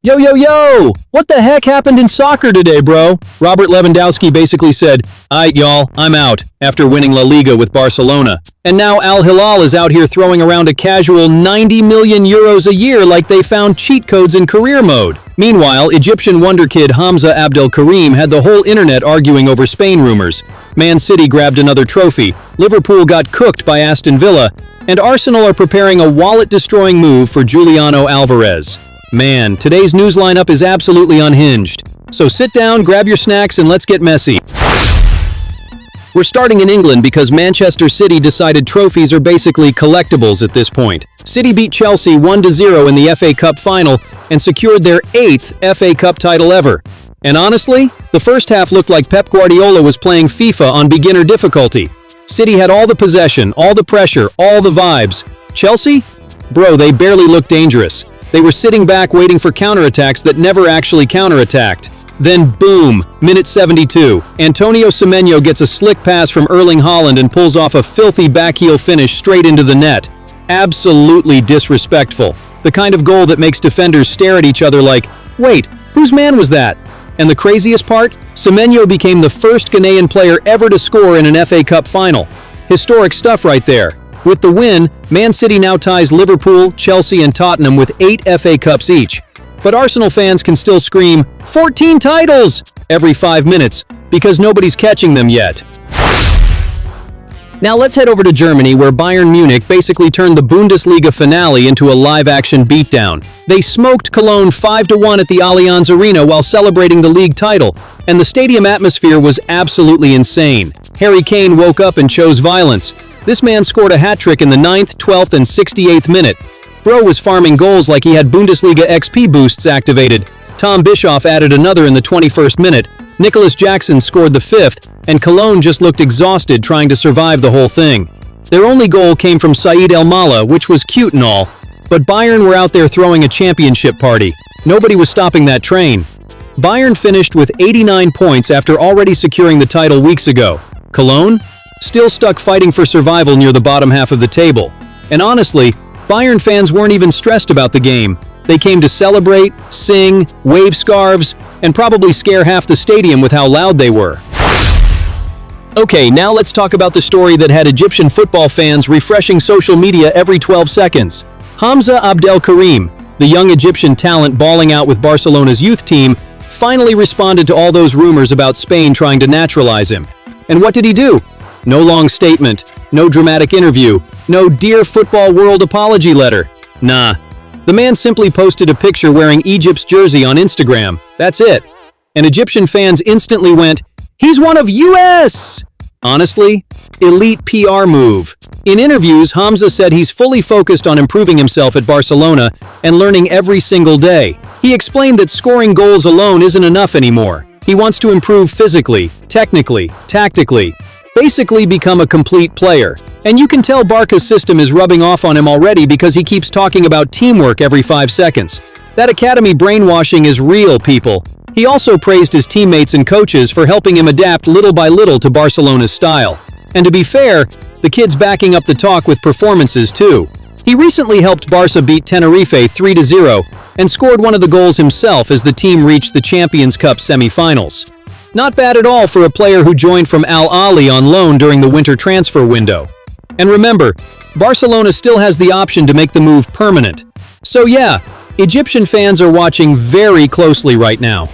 Yo, yo, yo! What the heck happened in soccer today, bro? Robert Lewandowski basically said, "Aight, y'all, I'm out," after winning La Liga with Barcelona. And now Al-Hilal is out here throwing around a casual 90 million euros a year like they found cheat codes in career mode. Meanwhile, Egyptian wonder kid Hamza Abdelkarim had the whole internet arguing over Spain rumors. Man City grabbed another trophy, Liverpool got cooked by Aston Villa, and Arsenal are preparing a wallet-destroying move for Juliano Alvarez. Man, today's news lineup is absolutely unhinged. So sit down, grab your snacks, and let's get messy. We're starting in England because Manchester City decided trophies are basically collectibles at this point. City beat Chelsea 1-0 in the FA Cup final and secured their 8th FA Cup title ever. And honestly, the first half looked like Pep Guardiola was playing FIFA on beginner difficulty. City had all the possession, all the pressure, all the vibes. Chelsea? Bro, they barely looked dangerous. They were sitting back waiting for counterattacks that never actually counterattacked. Then boom, minute 72. Antonio Semenyo gets a slick pass from Erling Haaland and pulls off a filthy backheel finish straight into the net. Absolutely disrespectful. The kind of goal that makes defenders stare at each other like, wait, whose man was that? And the craziest part? Semenyo became the first Ghanaian player ever to score in an FA Cup final. Historic stuff right there. With the win, Man City now ties Liverpool, Chelsea, and Tottenham with 8 FA Cups each. But Arsenal fans can still scream, 14 titles! Every 5 minutes, because nobody's catching them yet. Now let's head over to Germany, where Bayern Munich basically turned the Bundesliga finale into a live-action beatdown. They smoked Cologne 5-1 at the Allianz Arena while celebrating the league title, and the stadium atmosphere was absolutely insane. Harry Kane woke up and chose violence. This man scored a hat-trick in the 9th, 12th, and 68th minute. Bro was farming goals like he had Bundesliga XP boosts activated. Tom Bischoff added another in the 21st minute. Nicholas Jackson scored the 5th, and Cologne just looked exhausted trying to survive the whole thing. Their only goal came from Said El Mala, which was cute and all. But Bayern were out there throwing a championship party. Nobody was stopping that train. Bayern finished with 89 points after already securing the title weeks ago. Cologne? Still stuck fighting for survival near the bottom half of the table. And honestly, Bayern fans weren't even stressed about the game. They came to celebrate, sing, wave scarves, and probably scare half the stadium with how loud they were. Okay, now let's talk about the story that had Egyptian football fans refreshing social media every 12 seconds. Hamza Abdelkarim, the young Egyptian talent balling out with Barcelona's youth team, finally responded to all those rumors about Spain trying to naturalize him. And what did he do? No long statement, no dramatic interview, no Dear Football World apology letter. Nah. The man simply posted a picture wearing Egypt's jersey on Instagram. That's it. And Egyptian fans instantly went, "He's one of US!" Honestly, elite PR move. In interviews, Hamza said he's fully focused on improving himself at Barcelona and learning every single day. He explained that scoring goals alone isn't enough anymore. He wants to improve physically, technically, tactically, basically become a complete player. And you can tell Barca's system is rubbing off on him already because he keeps talking about teamwork every 5 seconds. That academy brainwashing is real, people. He also praised his teammates and coaches for helping him adapt little by little to Barcelona's style. And to be fair, the kid's backing up the talk with performances too. He recently helped Barça beat Tenerife 3-0 and scored one of the goals himself as the team reached the Champions Cup semi-finals. Not bad at all for a player who joined from Al-Ahly on loan during the winter transfer window. And remember, Barcelona still has the option to make the move permanent. So yeah, Egyptian fans are watching very closely right now.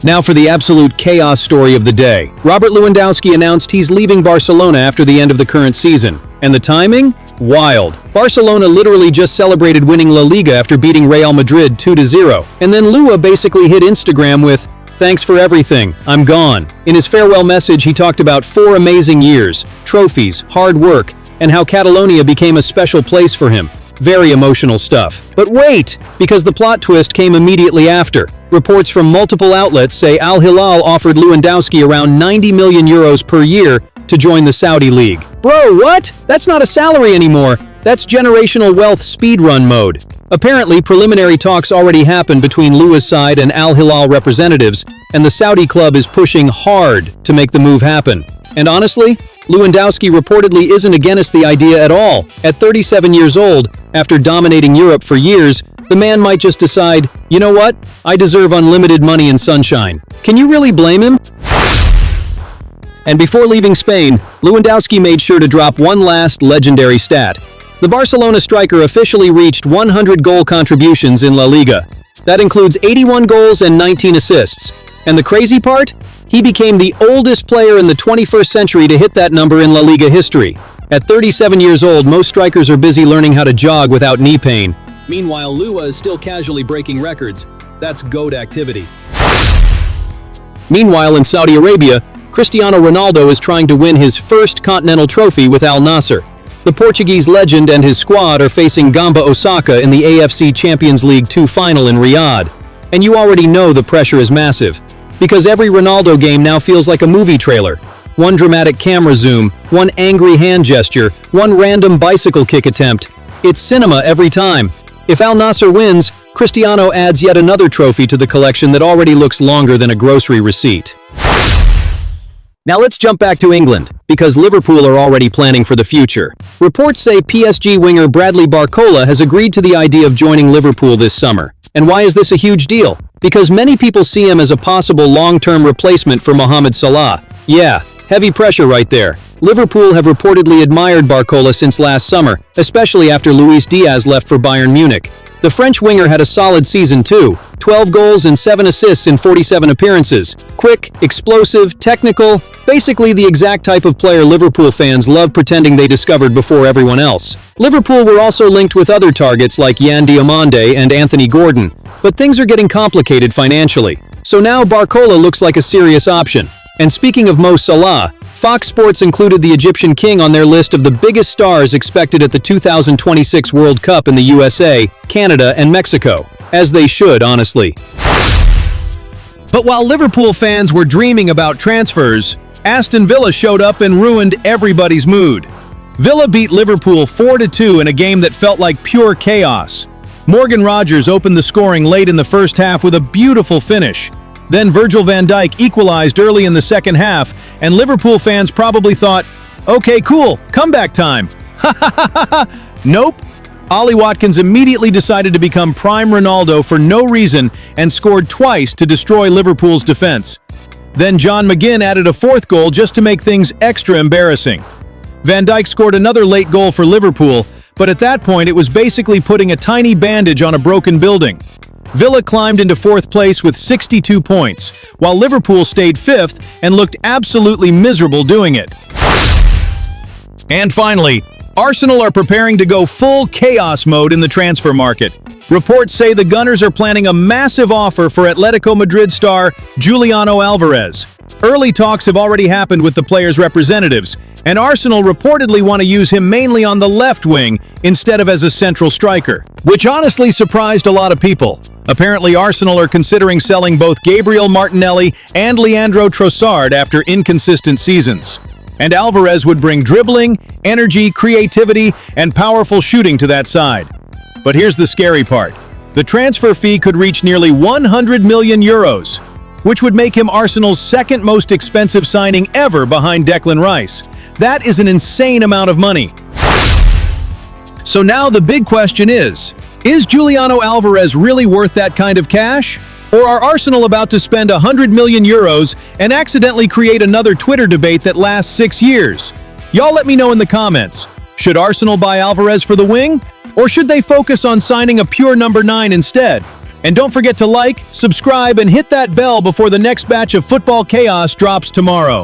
Now for the absolute chaos story of the day. Robert Lewandowski announced he's leaving Barcelona after the end of the current season. And the timing? Wild. Barcelona literally just celebrated winning La Liga after beating Real Madrid 2-0. And then Lewa basically hit Instagram with, "Thanks for everything, I'm gone." In his farewell message, he talked about 4 amazing years, trophies, hard work, and how Catalonia became a special place for him. Very emotional stuff. But wait, because the plot twist came immediately after. Reports from multiple outlets say Al-Hilal offered Lewandowski around 90 million euros per year to join the Saudi league. Bro, what? That's not a salary anymore. That's generational wealth speedrun mode. Apparently, preliminary talks already happened between Lewa's side and Al-Hilal representatives, and the Saudi club is pushing hard to make the move happen. And honestly, Lewandowski reportedly isn't against the idea at all. At 37 years old, after dominating Europe for years, The man might just decide, you know what? I deserve unlimited money and sunshine. Can you really blame him? And before leaving Spain, Lewandowski made sure to drop one last legendary stat. The Barcelona striker officially reached 100 goal contributions in La Liga. That includes 81 goals and 19 assists. And the crazy part? He became the oldest player in the 21st century to hit that number in La Liga history. At 37 years old, most strikers are busy learning how to jog without knee pain. Meanwhile, Lewa is still casually breaking records. That's GOAT activity. Meanwhile, in Saudi Arabia, Cristiano Ronaldo is trying to win his first continental trophy with Al Nassr. The Portuguese legend and his squad are facing Gamba Osaka in the AFC Champions League 2 final in Riyadh. And you already know the pressure is massive, because every Ronaldo game now feels like a movie trailer. One dramatic camera zoom, one angry hand gesture, one random bicycle kick attempt. It's cinema every time. If Al Nassr wins, Cristiano adds yet another trophy to the collection that already looks longer than a grocery receipt. Now let's jump back to England, because Liverpool are already planning for the future. Reports say PSG winger Bradley Barcola has agreed to the idea of joining Liverpool this summer. And why is this a huge deal? Because many people see him as a possible long-term replacement for Mohamed Salah. Yeah, heavy pressure right there. Liverpool have reportedly admired Barcola since last summer, especially after Luis Diaz left for Bayern Munich. The French winger had a solid season too, 12 goals and 7 assists in 47 appearances. Quick, explosive, technical, basically the exact type of player Liverpool fans love pretending they discovered before everyone else. Liverpool were also linked with other targets like Yan Diomande and Anthony Gordon, but things are getting complicated financially. So now Barcola looks like a serious option. And speaking of Mo Salah, Fox Sports included the Egyptian king on their list of the biggest stars expected at the 2026 World Cup in the USA, Canada, and Mexico. As they should, honestly. But while Liverpool fans were dreaming about transfers, Aston Villa showed up and ruined everybody's mood. Villa beat Liverpool 4-2 in a game that felt like pure chaos. Morgan Rogers opened the scoring late in the first half with a beautiful finish. Then Virgil van Dijk equalized early in the second half, and Liverpool fans probably thought, okay, cool, comeback time. Ha ha ha ha ha! Nope. Ollie Watkins immediately decided to become prime Ronaldo for no reason and scored twice to destroy Liverpool's defense. Then John McGinn added a fourth goal just to make things extra embarrassing. Van Dijk scored another late goal for Liverpool, but at that point it was basically putting a tiny bandage on a broken building. Villa climbed into fourth place with 62 points, while Liverpool stayed fifth and looked absolutely miserable doing it. And finally, Arsenal are preparing to go full chaos mode in the transfer market. Reports say the Gunners are planning a massive offer for Atletico Madrid star Juliano Alvarez. Early talks have already happened with the player's representatives, and Arsenal reportedly want to use him mainly on the left wing instead of as a central striker, which honestly surprised a lot of people. Apparently, Arsenal are considering selling both Gabriel Martinelli and Leandro Trossard after inconsistent seasons. And Alvarez would bring dribbling, energy, creativity, and powerful shooting to that side. But here's the scary part. The transfer fee could reach nearly 100 million euros, which would make him Arsenal's second most expensive signing ever behind Declan Rice. That is an insane amount of money. So now the big question is Juliano Alvarez really worth that kind of cash? Or are Arsenal about to spend 100 million euros and accidentally create another Twitter debate that lasts 6 years? Y'all let me know in the comments. Should Arsenal buy Alvarez for the wing? Or should they focus on signing a pure number 9 instead? And don't forget to like, subscribe, and hit that bell before the next batch of football chaos drops tomorrow.